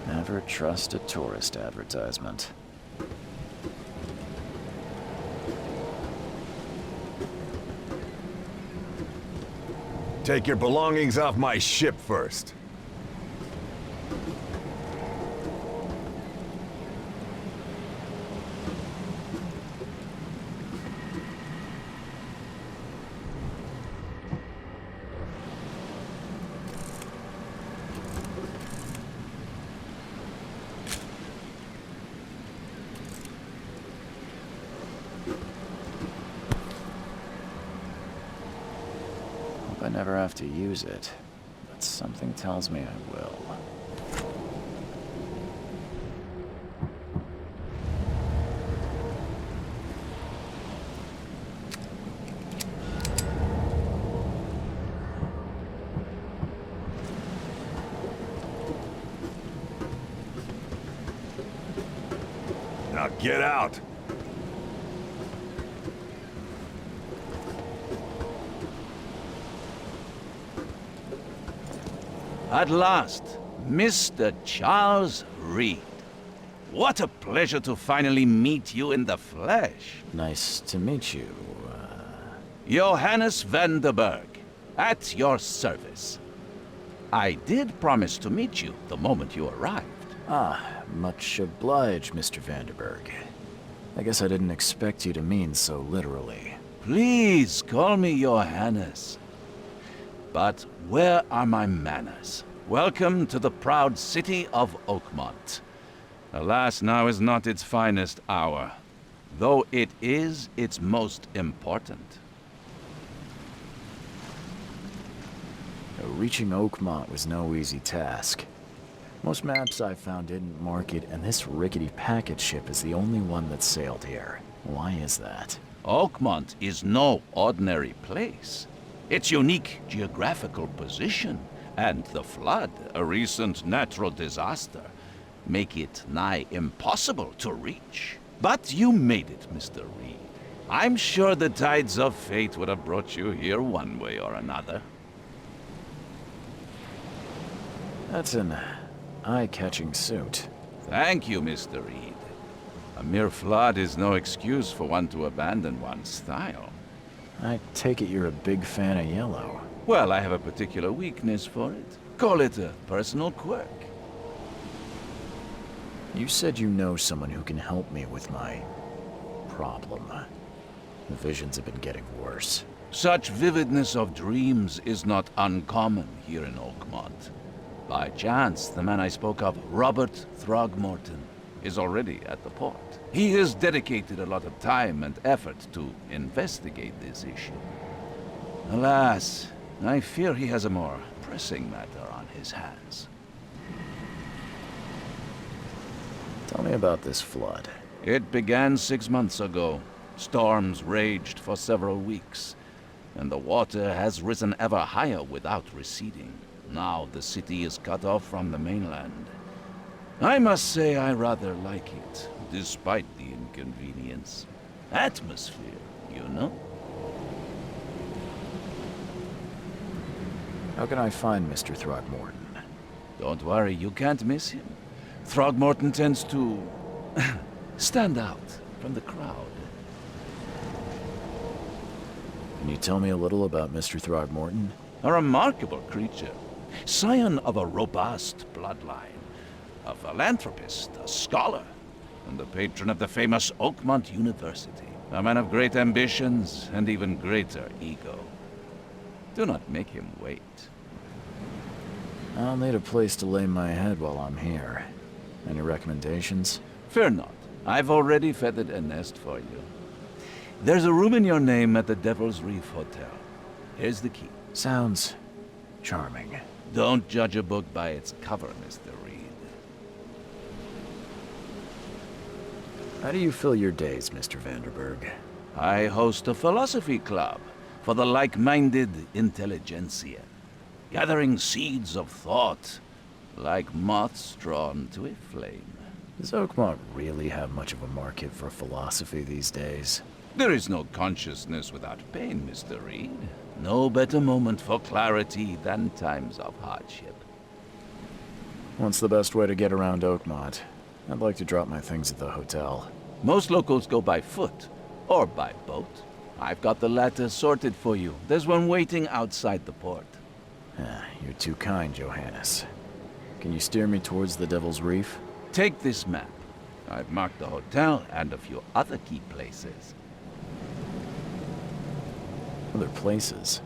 Never trust a tourist advertisement. Take your belongings off my ship first. I never have to use it, but something tells me I will. Now get out! At last, Mr. Charles Reed. What a pleasure to finally meet you in the flesh. Nice to meet you. Johannes van der Berg, at your service. I did promise to meet you the moment you arrived. Much obliged, Mr. Vanderberg. I guess I didn't expect you to mean so literally. Please call me Johannes. But where are my manners? Welcome to the proud city of Oakmont. Alas, now is not its finest hour, though it is its most important. Reaching Oakmont was no easy task. Most maps I found didn't mark it, and this rickety packet ship is the only one that sailed here. Why is that? Oakmont is no ordinary place. Its unique geographical position and the flood, a recent natural disaster, make it nigh impossible to reach. But you made it, Mr. Reed. I'm sure the tides of fate would have brought you here one way or another. That's an eye-catching suit. Thank you, Mr. Reed. A mere flood is no excuse for one to abandon one's style. I take it you're a big fan of yellow. Well, I have a particular weakness for it. Call it a personal quirk. You said you know someone who can help me with my problem. The visions have been getting worse. Such vividness of dreams is not uncommon here in Oakmont. By chance, the man I spoke of, Robert Throgmorton, is already at the port. He has dedicated a lot of time and effort to investigate this issue. Alas, I fear he has a more pressing matter on his hands. Tell me about this flood. It began 6 months ago. Storms raged for several weeks, and the water has risen ever higher without receding. Now the city is cut off from the mainland. I must say I rather like it, despite the inconvenience. Atmosphere, you know? How can I find Mr. Throgmorton? Don't worry, you can't miss him. Throgmorton tends to stand out from the crowd. Can you tell me a little about Mr. Throgmorton? A remarkable creature, scion of a robust bloodline, a philanthropist, a scholar, and the patron of the famous Oakmont University. A man of great ambitions and even greater ego. Do not make him wait. I'll need a place to lay my head while I'm here. Any recommendations? Fear not. I've already feathered a nest for you. There's a room in your name at the Devil's Reef Hotel. Here's the key. Sounds charming. Don't judge a book by its cover, Mr. Reed. How do you fill your days, Mr. Vanderberg? I host a philosophy club for the like-minded intelligentsia, gathering seeds of thought like moths drawn to a flame. Does Oakmont really have much of a market for philosophy these days? There is no consciousness without pain, Mr. Reed. No better moment for clarity than times of hardship. What's the best way to get around Oakmont? I'd like to drop my things at the hotel. Most locals go by foot, or by boat. I've got the latter sorted for you. There's one waiting outside the port. You're too kind, Johannes. Can you steer me towards the Devil's Reef? Take this map. I've marked the hotel and a few other key places. Other places?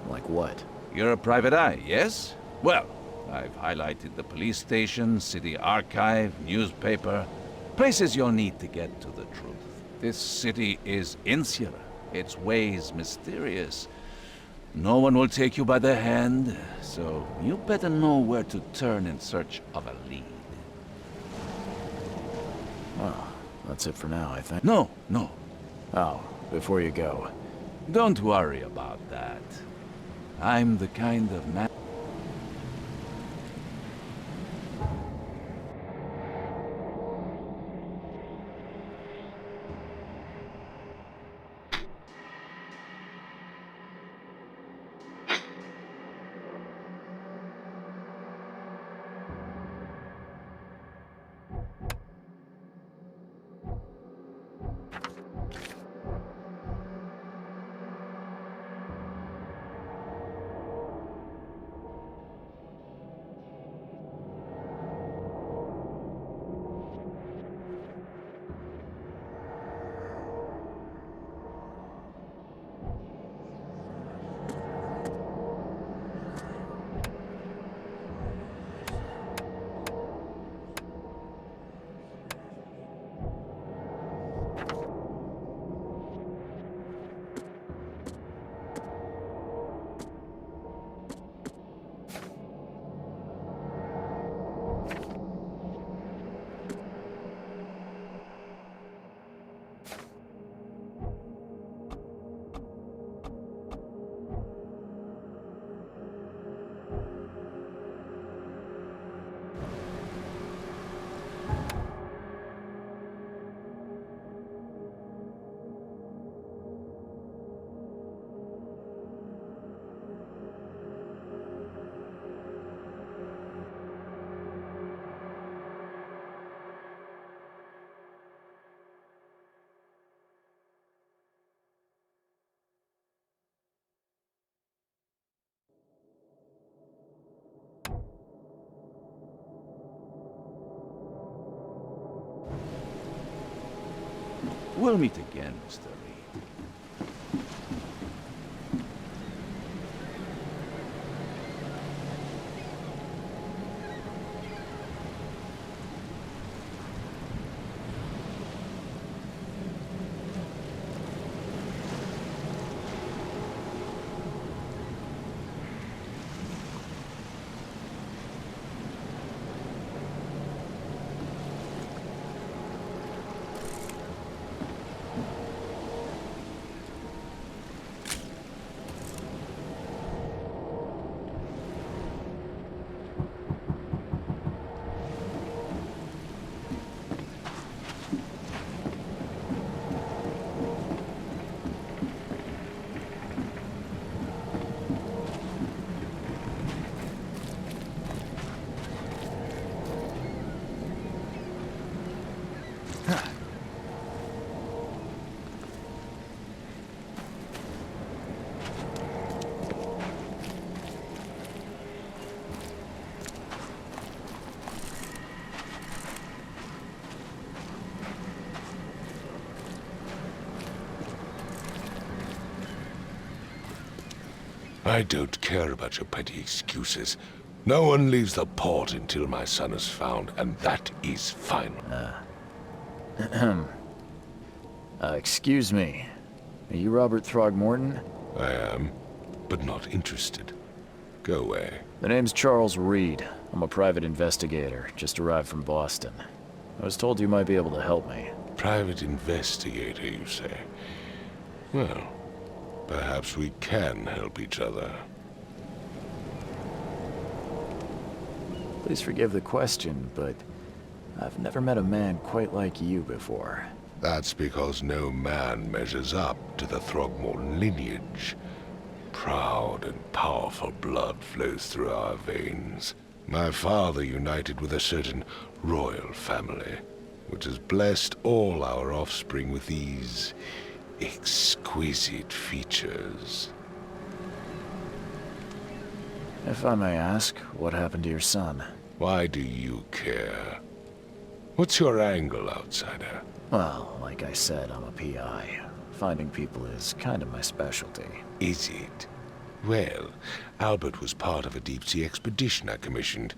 Like what? You're a private eye, yes? Well, I've highlighted the police station, city archive, newspaper, places you'll need to get to the truth. This city is insular, its ways mysterious. No one will take you by the hand, so you better know where to turn in search of a lead. Well, that's it for now, I think. No. Oh, before you go. Don't worry about that. I'm the kind of man... will meet again, Mr. Reed. I don't care about your petty excuses. No one leaves the port until my son is found, and that is final. Excuse me. Are you Robert Throgmorton? I am, but not interested. Go away. The name's Charles Reed. I'm a private investigator, just arrived from Boston. I was told you might be able to help me. Private investigator, you say? Well, perhaps we can help each other. Please forgive the question, but I've never met a man quite like you before. That's because no man measures up to the Throgmorton lineage. Proud and powerful blood flows through our veins. My father united with a certain royal family, which has blessed all our offspring with these exquisite features. If I may ask, what happened to your son? Why do you care? What's your angle, outsider? Well, like I said, I'm a PI. Finding people is kind of my specialty. Is it? Well, Albert was part of a deep-sea expedition I commissioned.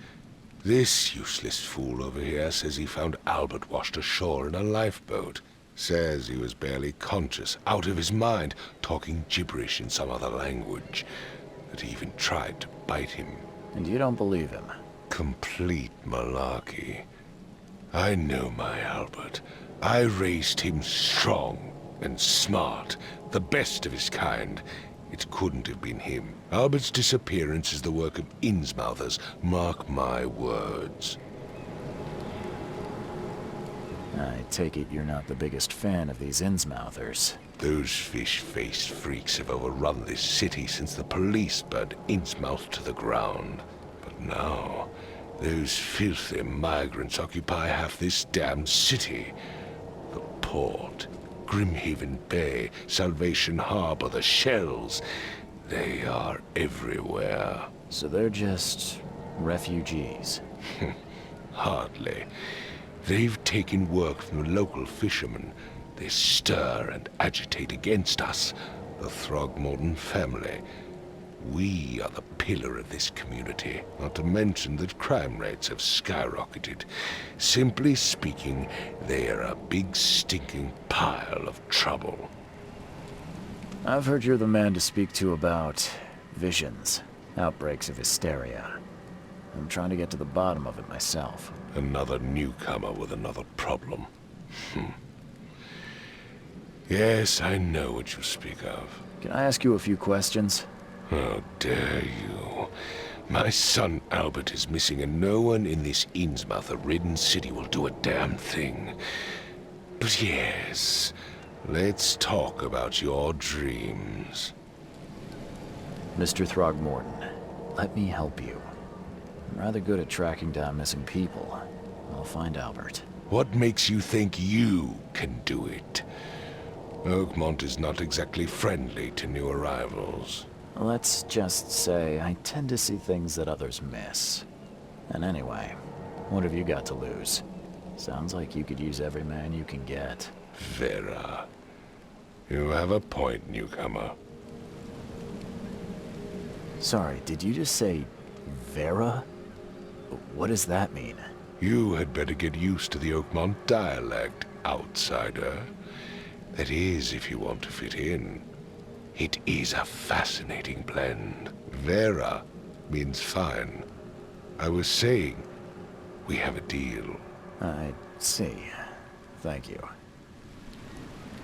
This useless fool over here says he found Albert washed ashore in a lifeboat. Says he was barely conscious, out of his mind, talking gibberish in some other language. That he even tried to bite him. And you don't believe him? Complete malarkey. I know my Albert. I raised him strong and smart, the best of his kind. It couldn't have been him. Albert's disappearance is the work of Innsmouthers, mark my words. I take it you're not the biggest fan of these Innsmouthers. Those fish-faced freaks have overrun this city since the police burned Innsmouth to the ground. But now, those filthy migrants occupy half this damned city. The port, Grimhaven Bay, Salvation Harbor, the shells. They are everywhere. So they're just refugees. Hardly. They've taken work from the local fishermen. They stir and agitate against us, the Throgmorton family. We are the pillar of this community, not to mention that crime rates have skyrocketed. Simply speaking, they are a big stinking pile of trouble. I've heard you're the man to speak to about visions, outbreaks of hysteria. I'm trying to get to the bottom of it myself. Another newcomer with another problem. Yes, I know what you speak of. Can I ask you a few questions? How dare you? My son Albert is missing, and no one in this Innsmouth-ridden city will do a damn thing. But yes, let's talk about your dreams. Mr. Throgmorton, let me help you. I'm rather good at tracking down missing people. I'll find Albert. What makes you think you can do it? Oakmont is not exactly friendly to new arrivals. Let's just say I tend to see things that others miss. And anyway, what have you got to lose? Sounds like you could use every man you can get. Vera. You have a point, newcomer. Sorry, did you just say Vera? What does that mean? You had better get used to the Oakmont dialect, outsider. That is, if you want to fit in. It is a fascinating blend. Vera means fine. I was saying, we have a deal. I see. Thank you.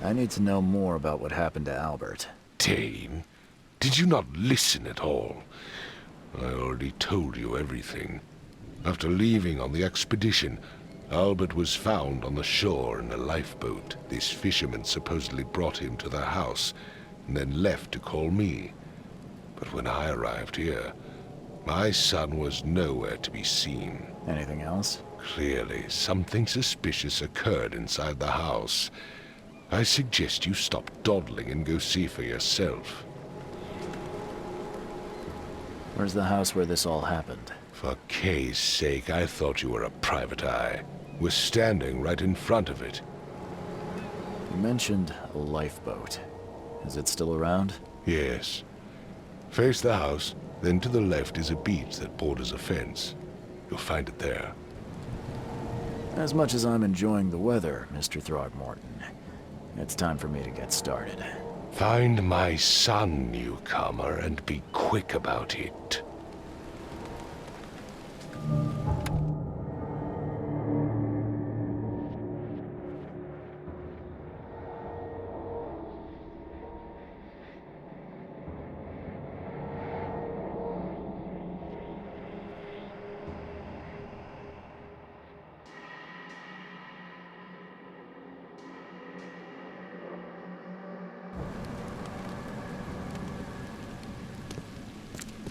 I need to know more about what happened to Albert. Dane, did you not listen at all? I already told you everything. After leaving on the expedition, Albert was found on the shore in a lifeboat. This fisherman supposedly brought him to their house, and then left to call me. But when I arrived here, my son was nowhere to be seen. Anything else? Clearly, something suspicious occurred inside the house. I suggest you stop dawdling and go see for yourself. Where's the house where this all happened? For Kay's sake, I thought you were a private eye. We're standing right in front of it. You mentioned a lifeboat. Is it still around? Yes. Face the house, then to the left is a beach that borders a fence. You'll find it there. As much as I'm enjoying the weather, Mr. Throgmorton, it's time for me to get started. Find my son, newcomer, and be quick about it.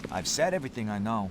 I've said everything I know.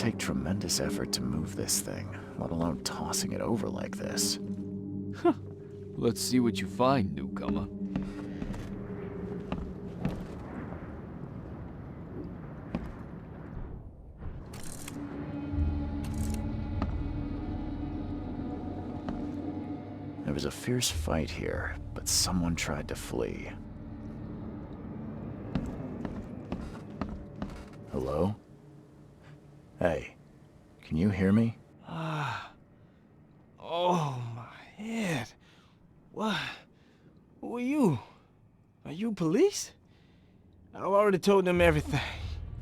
take tremendous effort to move this thing, let alone tossing it over like this. Let's see what you find, newcomer. There was a fierce fight here, but someone tried to flee. Hello? Hey, can you hear me? Oh, my head. What? Who are you? Are you police? I've already told them everything.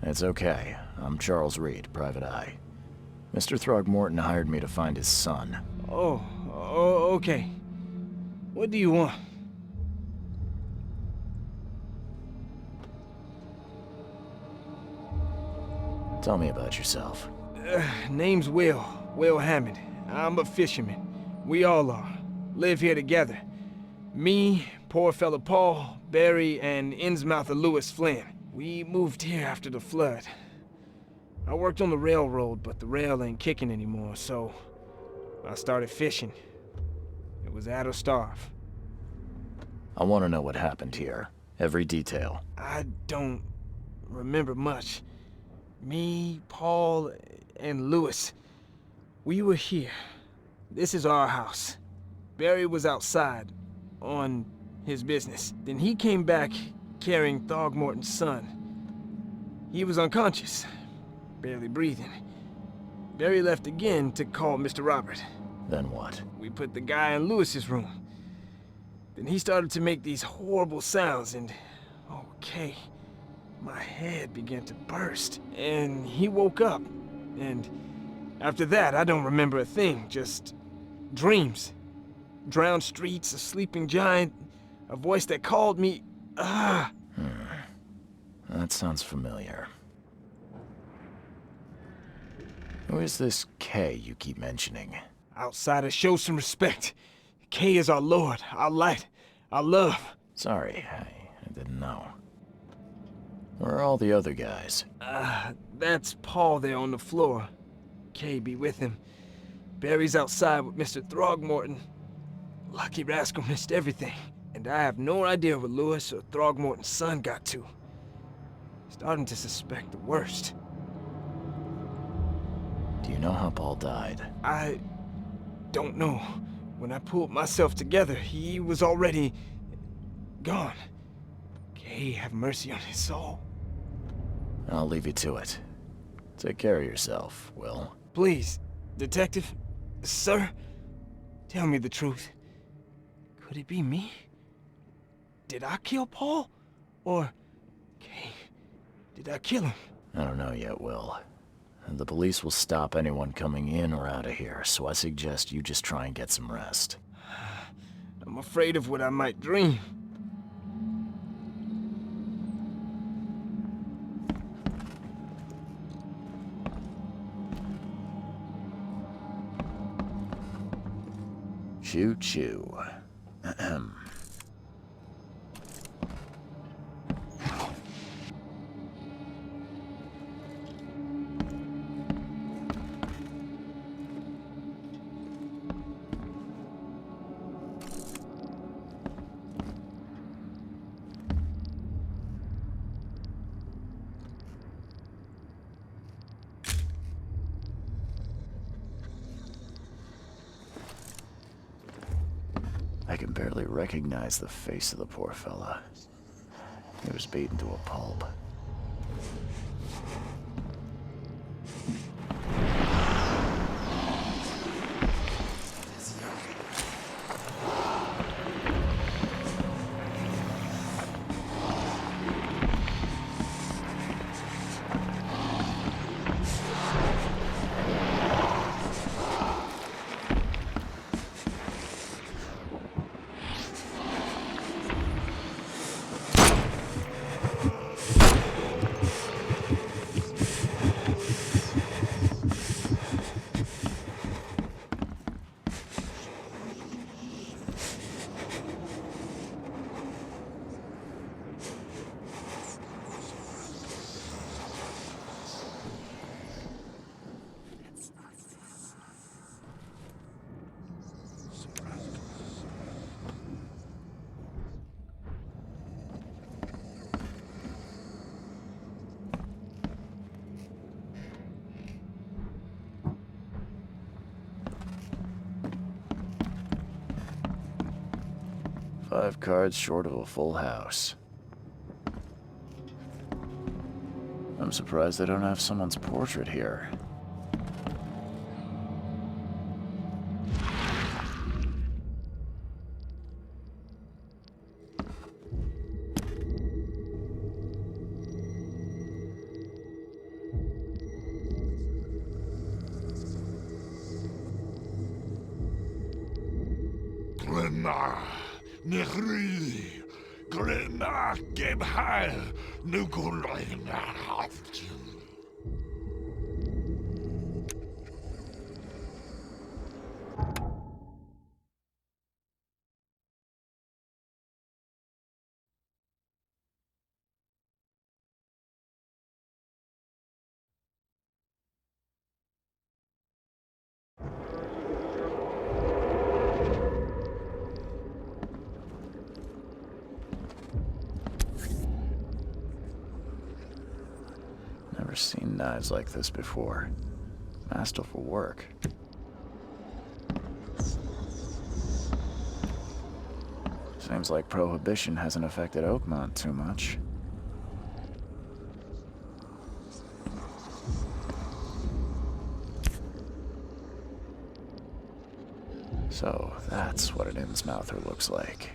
It's okay. I'm Charles Reed, Private Eye. Mr. Throgmorton hired me to find his son. Oh, okay. What do you want? Tell me about yourself. Name's Will Hammond. I'm a fisherman. We all are. Live here together. Me, poor fella Paul, Barry, and Innsmouther Lewis Flynn. We moved here after the flood. I worked on the railroad, but the rail ain't kicking anymore, so I started fishing. It was add or starve. I want to know what happened here. Every detail. I don't remember much. Me, Paul, and Lewis, we were here. This is our house. Barry was outside, on his business. Then he came back carrying Throgmorton's son. He was unconscious, barely breathing. Barry left again to call Mr. Robert. Then what? We put the guy in Lewis's room. Then he started to make these horrible sounds and, okay, my head began to burst. And he woke up. And after that, I don't remember a thing, just dreams. Drowned streets, a sleeping giant, a voice that called me, That sounds familiar. Who is this K you keep mentioning? Outsiders, show some respect. K is our lord, our light, our love. Sorry, I didn't know. Where are all the other guys? That's Paul there on the floor. K be with him. Barry's outside with Mr. Throgmorton. Lucky rascal missed everything. And I have no idea where Lewis or Throgmorton's son got to. Starting to suspect the worst. Do you know how Paul died? I don't know. When I pulled myself together, he was already gone. Kay, have mercy on his soul. I'll leave you to it. Take care of yourself, Will. Please, detective, sir, tell me the truth. Could it be me? Did I kill Paul? Or, Kay, did I kill him? I don't know yet, Will. The police will stop anyone coming in or out of here, so I suggest you just try and get some rest. I'm afraid of what I might dream. Choo-choo. Ahem. I can barely recognize the face of the poor fella. He was beaten to a pulp. 5 cards short of a full house. I'm surprised they don't have someone's portrait here. Gamepay, Never seen knives like this before. Masterful work. Seems like Prohibition hasn't affected Oakmont too much. So, that's what an Innsmouther looks like.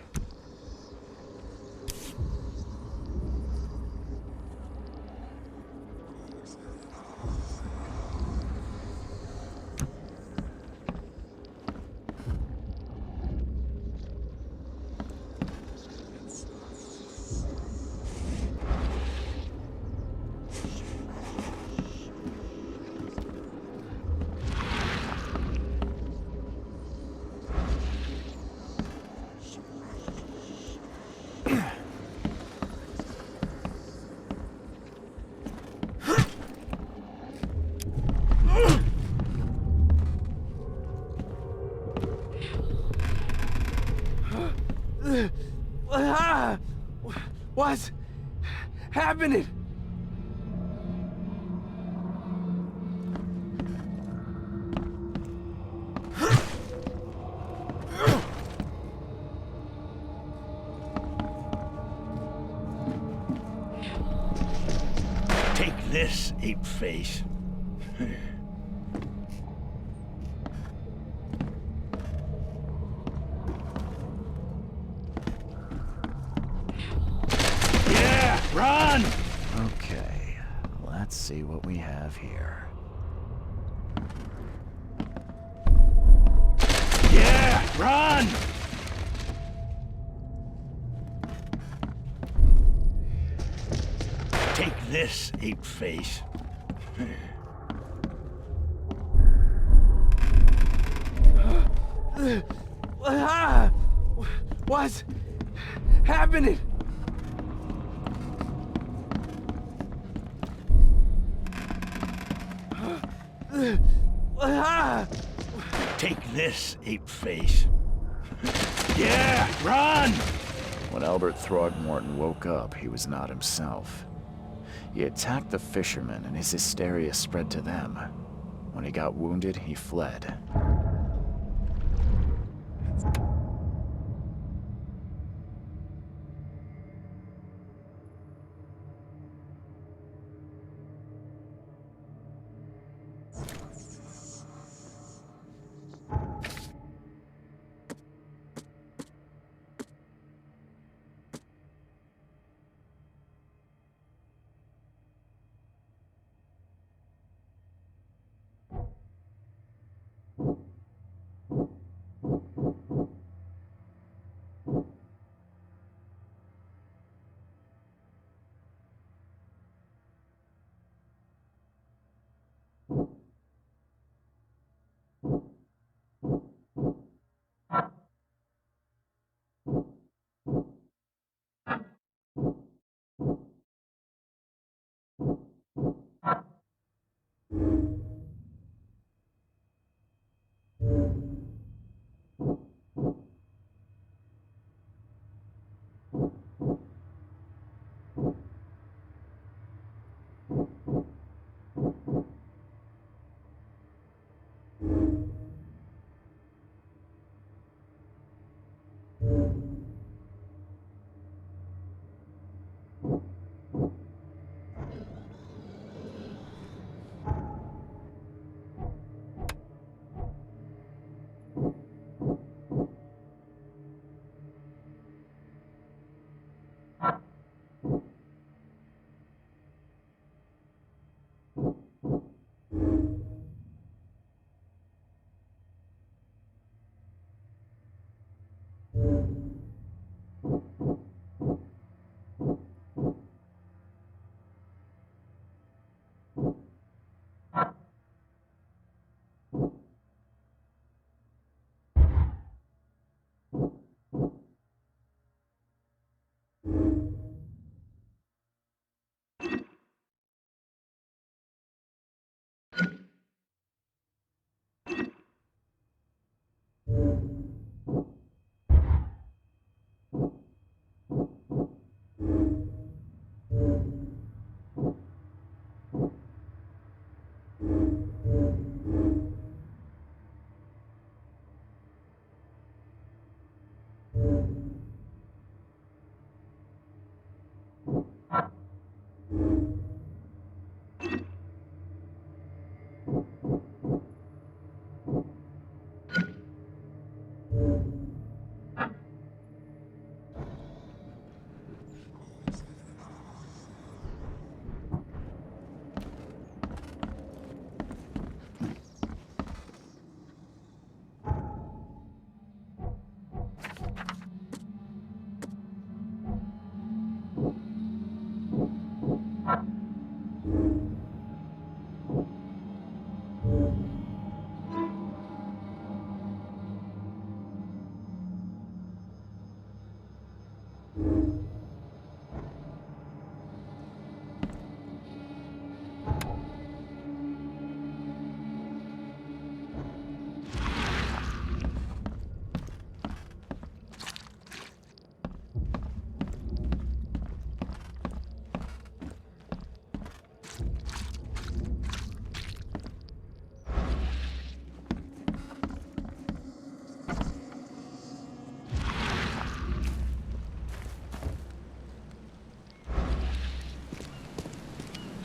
What's happening? Take this, ape face. Yeah, run! Okay, let's see what we have here. Yeah, run! Take this, ape face. What's happening? Take this, ape face. Yeah, run! When Albert Throgmorton woke up, he was not himself. He attacked the fishermen, and his hysteria spread to them. When he got wounded, he fled.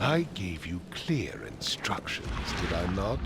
I gave you clear instructions, did I not?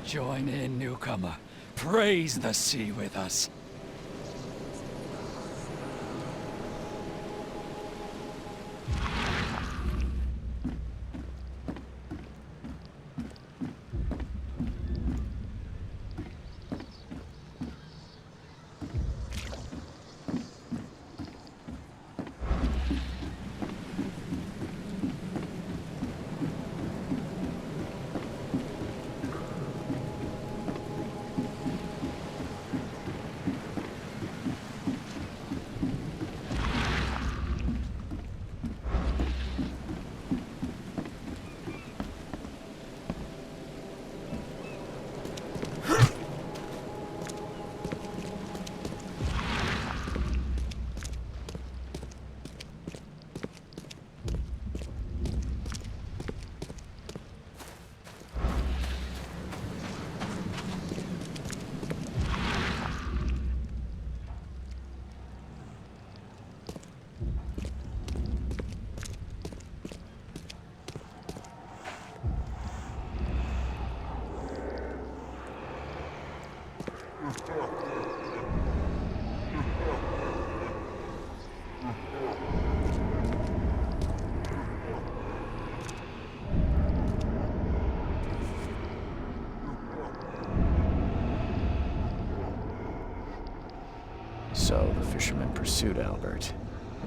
Join in, newcomer. Praise the sea with us. So the fisherman pursued Albert,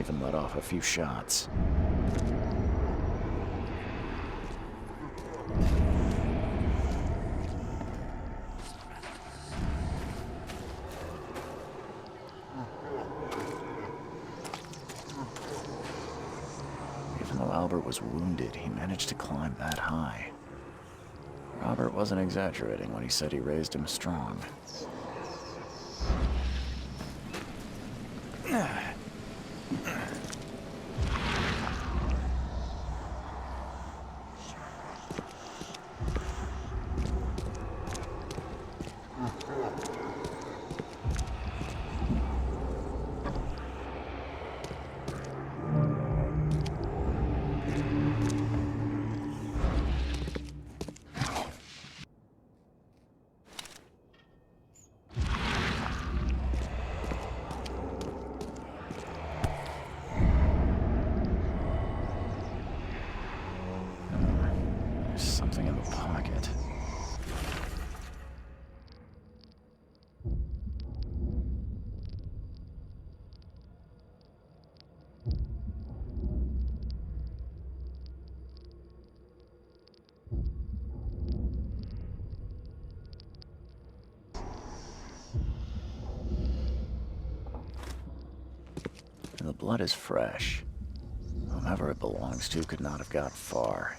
even let off a few shots. Even though Albert was wounded, he managed to climb that high. Robert wasn't exaggerating when he said he raised him strong. The blood is fresh. Whomever it belongs to could not have got far.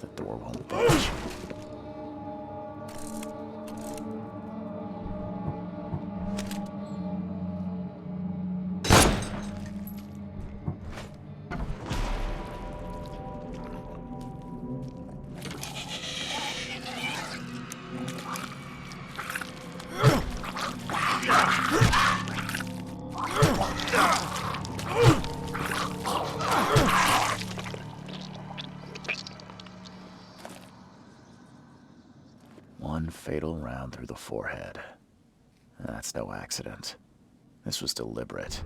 The door won't budge. One fatal round through the forehead. That's no accident. This was deliberate.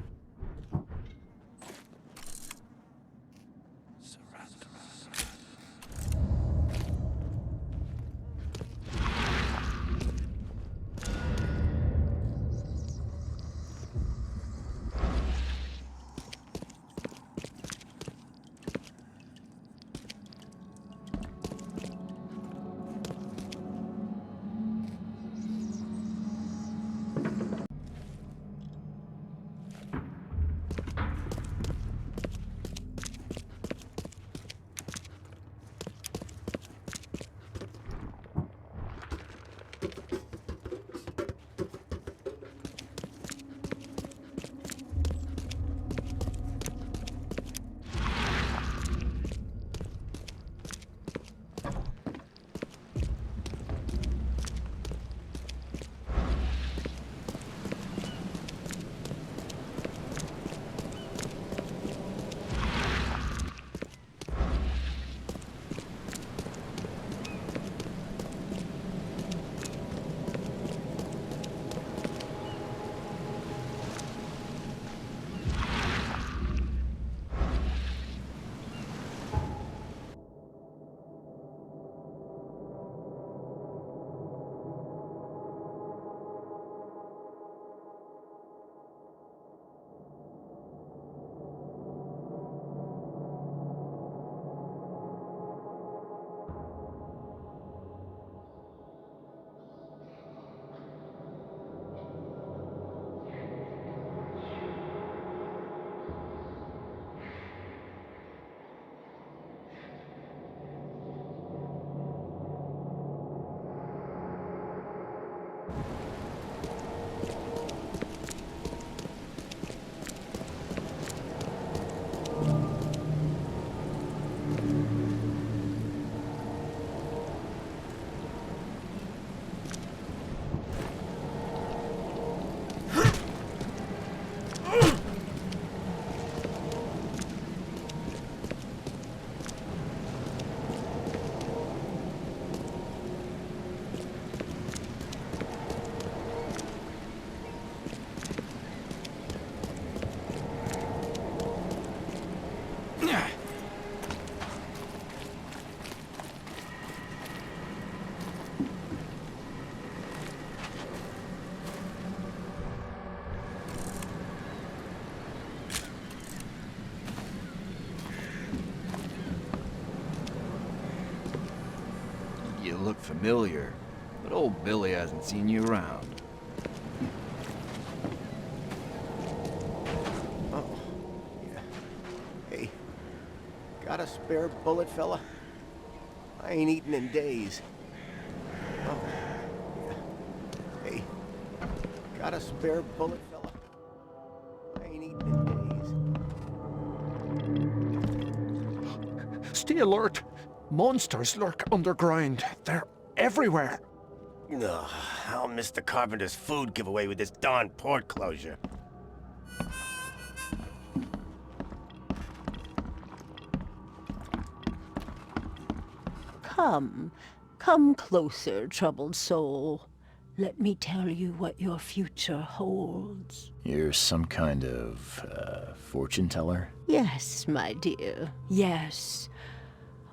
You look familiar, but old Billy hasn't seen you around. Oh. Yeah. Hey, got a spare bullet, fella? I ain't eaten in days. Oh. Yeah. Hey, Got a spare bullet, fella? I ain't eaten in days. Stay alert. Monsters lurk underground. They're everywhere. Ugh, I'll miss the carpenter's food giveaway with this darn port closure. Come closer, troubled soul. Let me tell you what your future holds. You're some kind of, fortune teller? Yes, my dear, yes.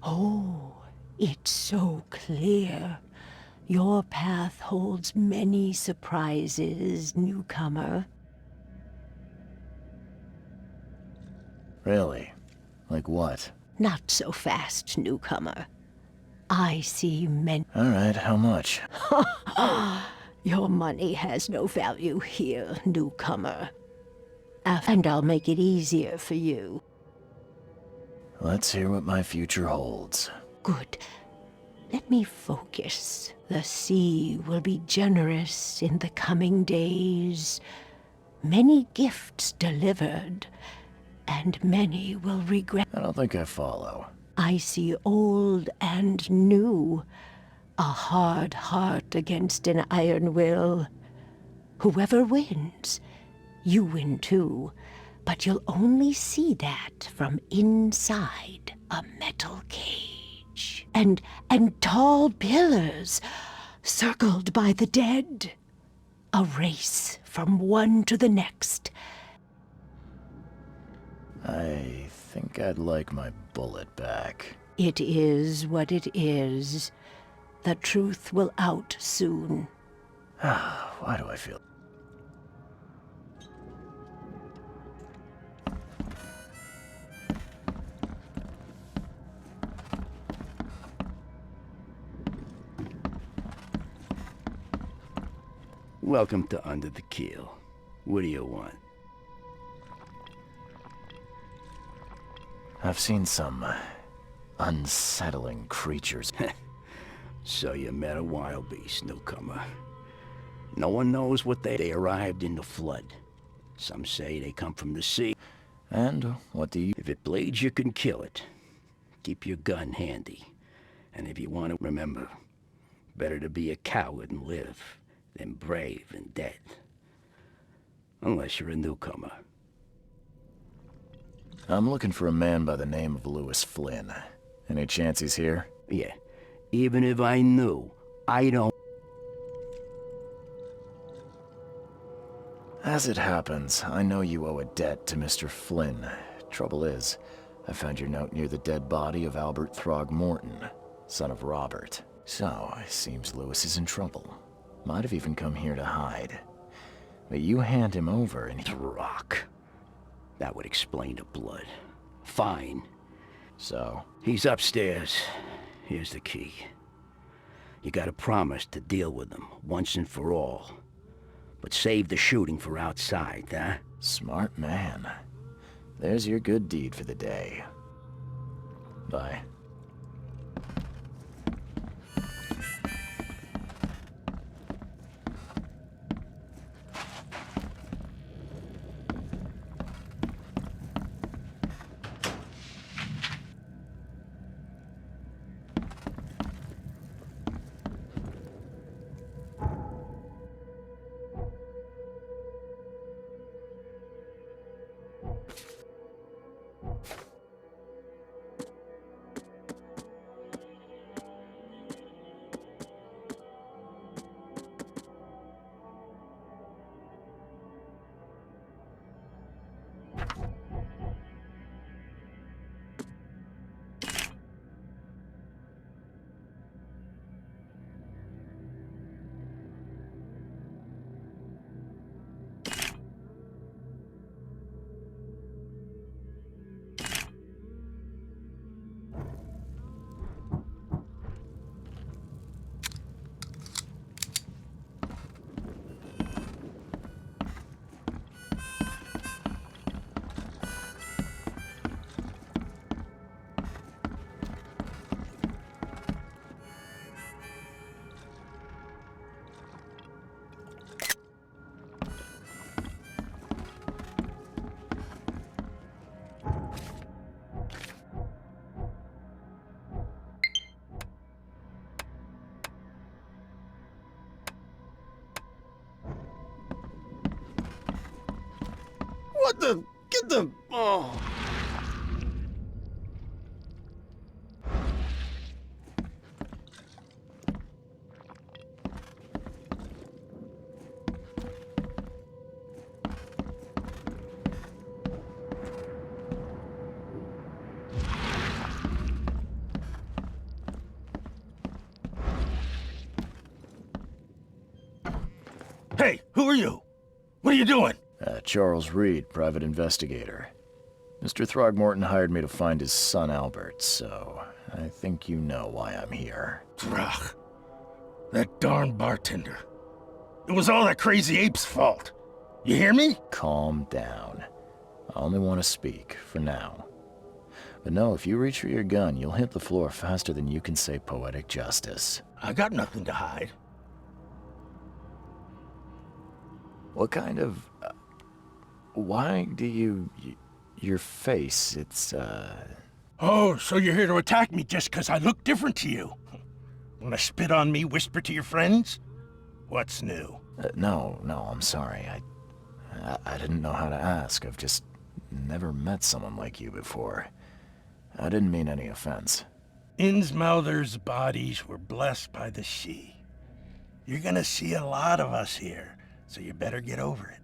Oh, it's so clear. Your path holds many surprises, newcomer. Really? Like what? Not so fast, newcomer. I see many... Alright, how much? Your money has no value here, newcomer. And I'll make it easier for you. Let's hear what my future holds. Good. Let me focus. The sea will be generous in the coming days. Many gifts delivered, and many will regret. I don't think I follow. I see old and new. A hard heart against an iron will. Whoever wins, you win too. But you'll only see that from inside a metal cage. And tall pillars, circled by the dead. A race from one to the next. I think I'd like my bullet back. It is what it is. The truth will out soon. Why do I feel... Welcome to Under the Keel. What do you want? I've seen some unsettling creatures. So you met a wild beast, newcomer. No one knows what they arrived in the flood. Some say they come from the sea. And what do you... If it bleeds, you can kill it. Keep your gun handy. And if you want to remember, better to be a coward and live than brave and dead. Unless you're a newcomer. I'm looking for a man by the name of Lewis Flynn. Any chance he's here? Yeah. Even if I knew, I don't... As it happens, I know you owe a debt to Mr. Flynn. Trouble is, I found your note near the dead body of Albert Throgmorton, son of Robert. So, it seems Lewis is in trouble. Might have even come here to hide. But you hand him over and he... Rock. That would explain the blood. Fine. So? He's upstairs. Here's the key. You gotta promise to deal with him, once and for all. But save the shooting for outside, huh? Smart man. There's your good deed for the day. Bye. Get them! Oh. Hey, who are you? What are you doing? Charles Reed, private investigator. Mr. Throgmorton hired me to find his son Albert, so I think you know why I'm here. Throg. That darn bartender. It was all that crazy ape's fault. You hear me? Calm down. I only want to speak, for now. But no, if you reach for your gun, you'll hit the floor faster than you can say poetic justice. I got nothing to hide. What kind of... why do you... your face, it's, Oh, so you're here to attack me just 'cause I look different to you? Wanna spit on me, whisper to your friends? What's new? No, I'm sorry. I didn't know how to ask. I've just never met someone like you before. I didn't mean any offense. Innsmouther's bodies were blessed by the sea. You're gonna see a lot of us here, so you better get over it.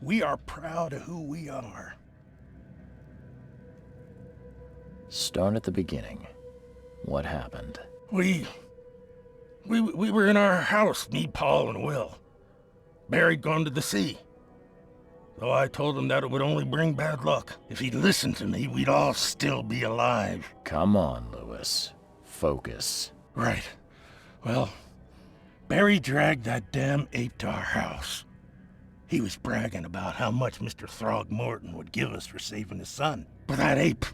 We are proud of who we are. Start at the beginning. What happened? We were in our house, me, Paul, and Will. Barry'd gone to the sea. Though I told him that it would only bring bad luck. If he'd listened to me, we'd all still be alive. Come on, Lewis. Focus. Right. Well, Barry dragged that damn ape to our house. He was bragging about how much Mr. Throgmorton would give us for saving his son. But that ape,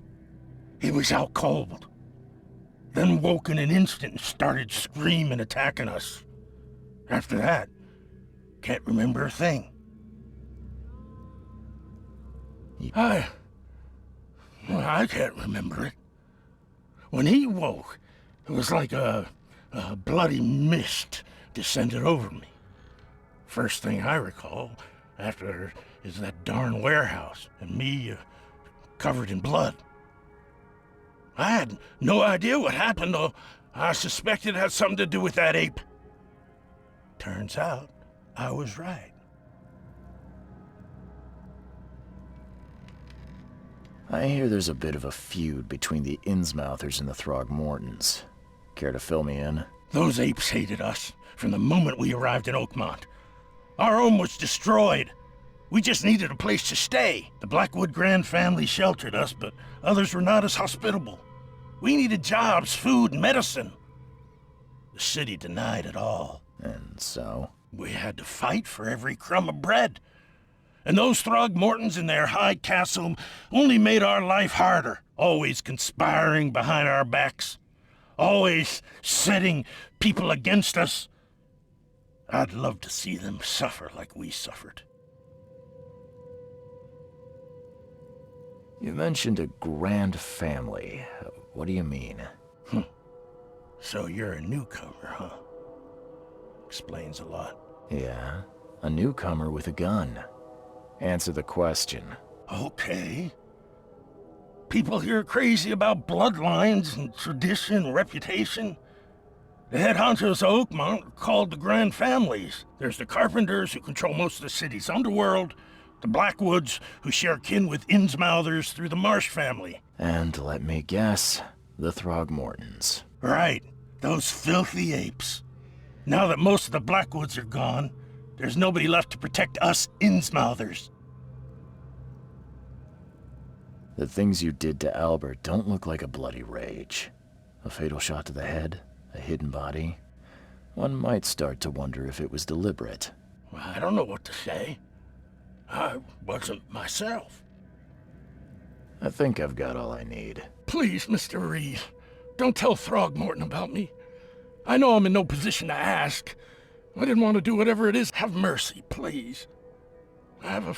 he was out cold. Then woke in an instant and started screaming, attacking us. After that, can't remember a thing. I can't remember it. When he woke, it was like a bloody mist descended over me. First thing I recall after is that darn warehouse and me covered in blood. I had no idea what happened, though I suspected it had something to do with that ape. Turns out I was right. I hear there's a bit of a feud between the Innsmouthers and the Throgmortons. Care to fill me in? Those apes hated us from the moment we arrived in Oakmont. Our home was destroyed. We just needed a place to stay. The Blackwood Grand family sheltered us, but others were not as hospitable. We needed jobs, food, and medicine. The city denied it all. And so? We had to fight for every crumb of bread. And those Throgmortons in their high castle only made our life harder, always conspiring behind our backs, always setting people against us. I'd love to see them suffer like we suffered. You mentioned a grand family. What do you mean? So you're a newcomer, huh? Explains a lot. Yeah, a newcomer with a gun. Answer the question. Okay. People here are crazy about bloodlines and tradition and reputation. The head honchos of Oakmont are called the Grand Families. There's the Carpenters, who control most of the city's underworld, the Blackwoods, who share kin with Innsmouthers through the Marsh family. And let me guess, the Throgmortons. Right, those filthy apes. Now that most of the Blackwoods are gone, there's nobody left to protect us Innsmouthers. The things you did to Albert don't look like a bloody rage. A fatal shot to the head, a hidden body. One might start to wonder if it was deliberate. I don't know what to say. I wasn't myself. I think I've got all I need. Please, Mr. Reed, don't tell Throgmorton about me. I know I'm in no position to ask. I didn't want to do whatever it is. Have mercy, please. I have a...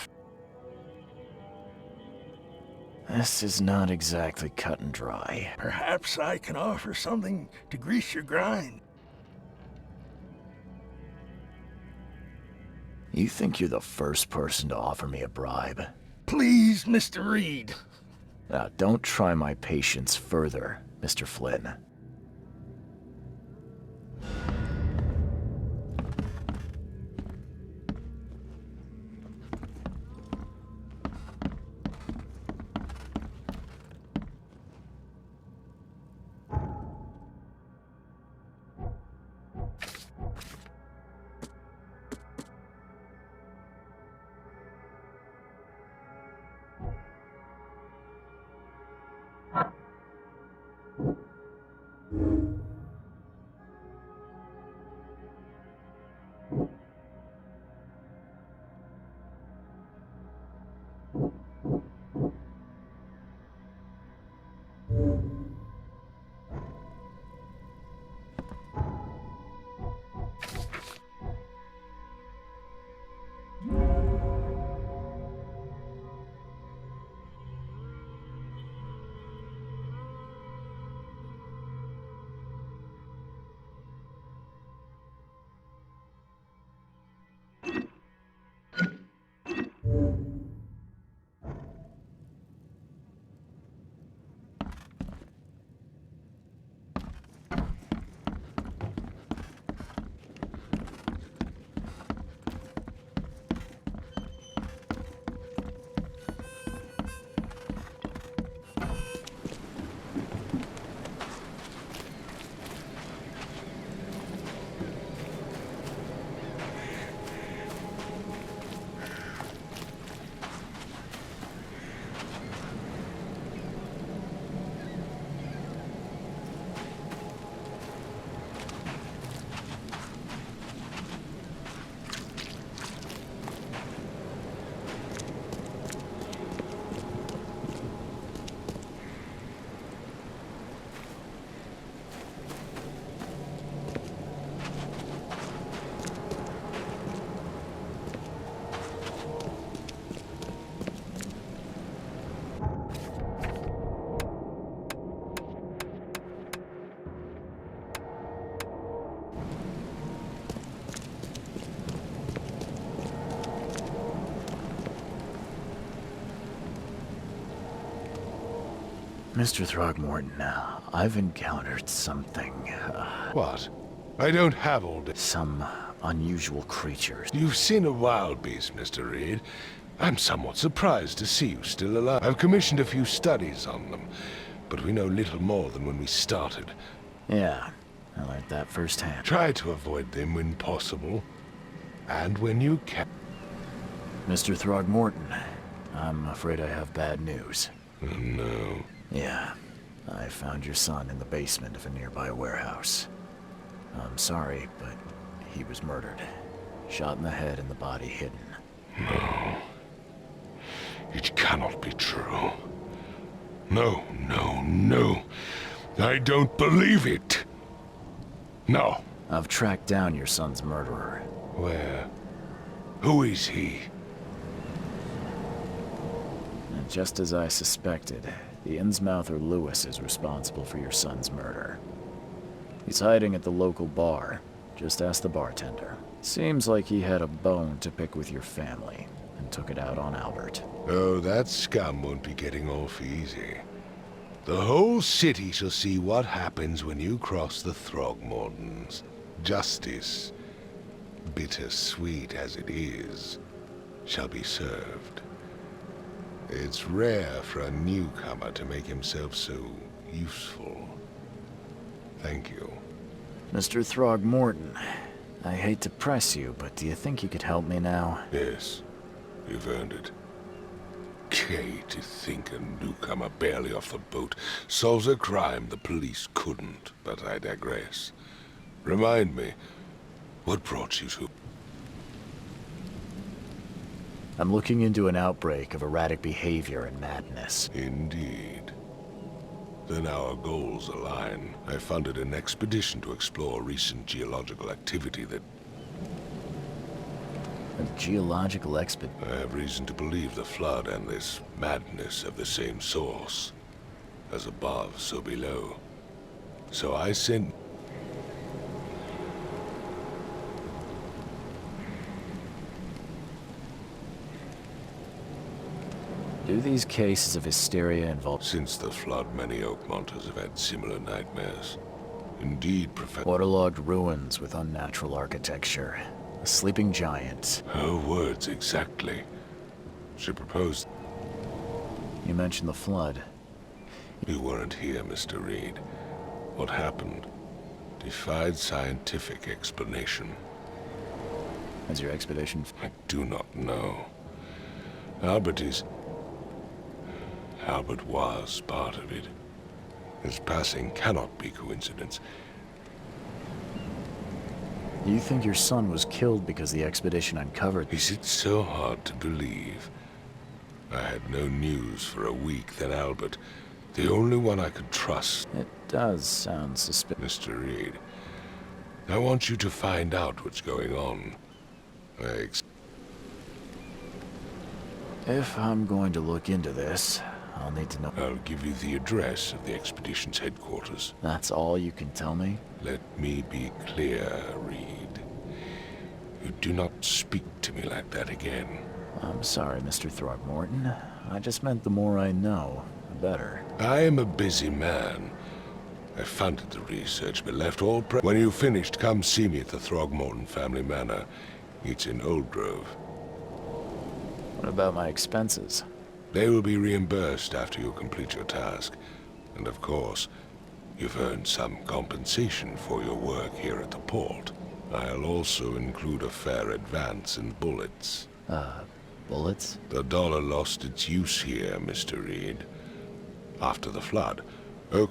This is not exactly cut and dry. Perhaps I can offer something to grease your grind. You think you're the first person to offer me a bribe? Please, Mr. Reed. Now, don't try my patience further, Mr. Flynn. Mr. Throgmorton, I've encountered something. What? I don't have all day. Some unusual creatures. You've seen a wild beast, Mr. Reed. I'm somewhat surprised to see you still alive. I've commissioned a few studies on them, but we know little more than when we started. Yeah, I learned that firsthand. Try to avoid them when possible, and when you can. Mr. Throgmorton, I'm afraid I have bad news. Oh, no. Yeah, I found your son in the basement of a nearby warehouse. I'm sorry, but he was murdered. Shot in the head and the body hidden. No. It cannot be true. No, no, no. I don't believe it. No. I've tracked down your son's murderer. Where? Who is he? And just as I suspected, the Innsmouther Lewis is responsible for your son's murder. He's hiding at the local bar. Just ask the bartender. Seems like he had a bone to pick with your family, and took it out on Albert. Oh, that scum won't be getting off easy. The whole city shall see what happens when you cross the Throgmortons. Justice, bittersweet as it is, shall be served. It's rare for a newcomer to make himself so useful. Thank you. Mr. Throgmorton, I hate to press you, but do you think you could help me now? Yes, you've earned it. Kay, to think a newcomer barely off the boat solves a crime the police couldn't, but I digress. Remind me, what brought you to... I'm looking into an outbreak of erratic behavior and madness. Indeed. Then our goals align. I funded an expedition to explore recent geological activity that... A geological expedition? I have reason to believe the flood and this madness have the same source. As above, so below. So I sent... Do these cases of hysteria involve... Since the flood, many Oakmonters have had similar nightmares. Indeed, Professor... Waterlogged ruins with unnatural architecture. A sleeping giant. Her words exactly. She proposed... You mentioned the flood. You weren't here, Mr. Reed. What happened defied scientific explanation. Has your expedition... I do not know. Albert was part of it. His passing cannot be coincidence. You think your son was killed because the expedition uncovered... Is it so hard to believe? I had no news for a week, then Albert, the only one I could trust... It does sound suspicious. Mr. Reed, I want you to find out what's going on. If I'm going to look into this, I'll need to know... I'll give you the address of the expedition's headquarters. That's all you can tell me? Let me be clear, Reed. You do not speak to me like that again. I'm sorry, Mr. Throgmorton. I just meant the more I know, the better. I am a busy man. I funded the research, but left all When you've finished, come see me at the Throgmorton family manor. It's in Old Grove. What about my expenses? They will be reimbursed after you complete your task. And of course, you've earned some compensation for your work here at the port. I'll also include a fair advance in bullets. Bullets? The dollar lost its use here, Mr. Reed. After the flood, Oak...